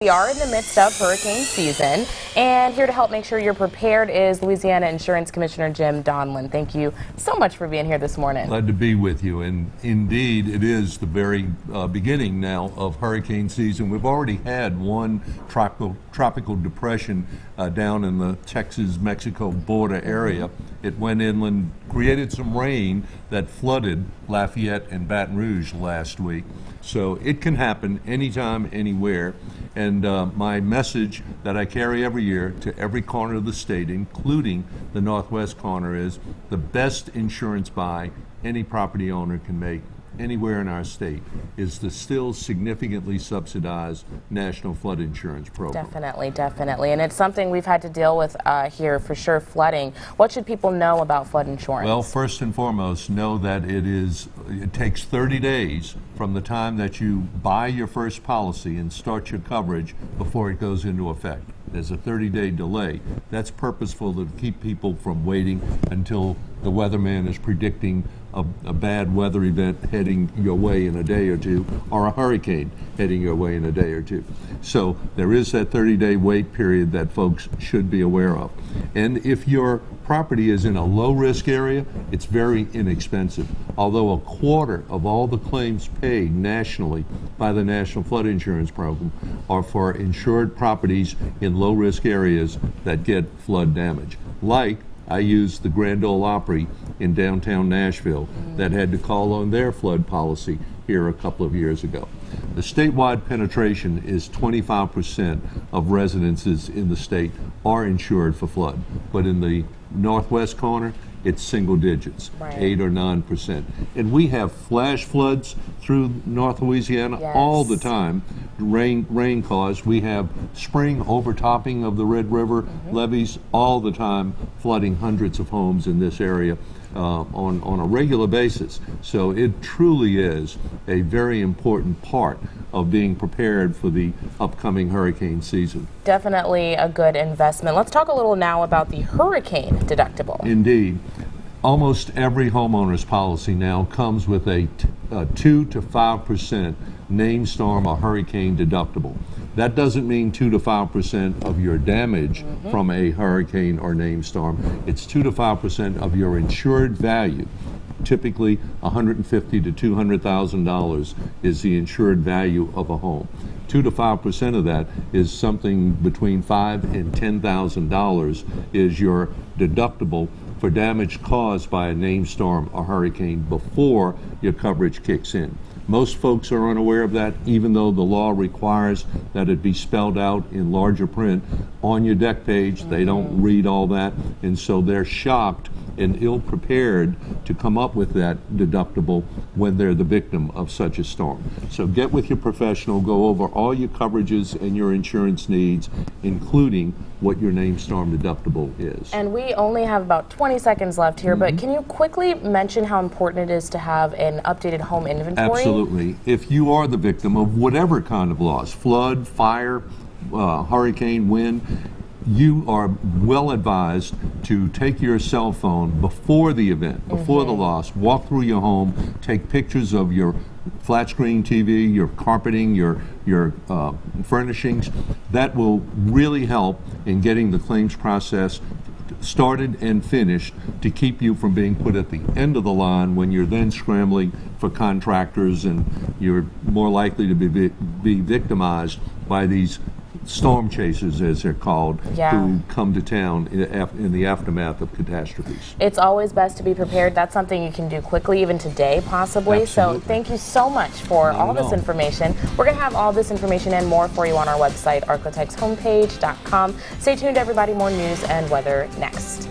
We are in the midst of hurricane season, and here to help make sure you're prepared is Louisiana Insurance Commissioner Jim Donlin. Thank you so much for being here this morning. Glad to be with you, and indeed it is the very beginning now of hurricane season. We've already had one tropical depression down in the Texas-Mexico border area. It went inland, created some rain that flooded Lafayette and Baton Rouge last week. So it can happen anytime, anywhere. And my message that I carry every year to every corner of the state, including the northwest corner, is the best insurance buy any property owner can make anywhere in our state is the still significantly subsidized National Flood Insurance Program. Definitely. And it's something we've had to deal with here for sure, flooding. What should people know about flood insurance? Well, first and foremost, know that it takes 30 days from the time that you buy your first policy and start your coverage before it goes into effect. There's a 30-day delay. That's purposeful to keep people from waiting until the weatherman is predicting a bad weather event heading your way in a day or two, or a hurricane heading your way in a day or two. So there is that 30-day wait period that folks should be aware of. And if your property is in a low-risk area, it's very inexpensive. Although a quarter of all the claims paid nationally by the National Flood Insurance Program are for insured properties in low-risk areas that get flood damage. Like I used the Grand Ole Opry in downtown Nashville that had to call on their flood policy here a couple of years ago. The statewide penetration is 25% of residences in the state are insured for flood, but in the northwest corner, it's single digits, right. 8 or 9%. And we have flash floods through North Louisiana all the time. Rain caused. We have spring overtopping of the Red River levees all the time, flooding hundreds of homes in this area on a regular basis. So it truly is a very important part of being prepared for the upcoming hurricane season. Definitely a good investment. Let's talk a little now about the hurricane deductible. Indeed. Almost every homeowner's policy now comes with a 2 to 5% named storm or hurricane deductible. That doesn't mean 2 to 5% of your damage from a hurricane or named storm. It's 2 to 5% of your insured value. Typically $150,000 to $200,000 is the insured value of a home. 2 to 5% of that is something between $5,000 and $10,000 is your deductible for damage caused by a named storm or hurricane before your coverage kicks in. Most folks are unaware of that, even though the law requires that it be spelled out in larger print on your deck page. They don't read all that, and so they're shocked and ill-prepared to come up with that deductible when they're the victim of such a storm. So get with your professional, go over all your coverages and your insurance needs, including what your named storm deductible is. And we only have about 20 seconds left here, but can you quickly mention how important it is to have an updated home inventory? Absolutely. If you are the victim of whatever kind of loss, flood, fire, hurricane, wind, you are well advised to take your cell phone before the event, before the loss, walk through your home, take pictures of your flat screen TV, your carpeting, your furnishings. That will really help in getting the claims process started and finished to keep you from being put at the end of the line when you're then scrambling for contractors, and you're more likely to be victimized by these storm chasers, as they're called, who come to town in the aftermath of catastrophes. It's always best to be prepared. That's something you can do quickly, even today possibly. Absolutely. So thank you so much for all this information. We're going to have all this information and more for you on our website, architectshomepage.com. Stay tuned, everybody. More news and weather next.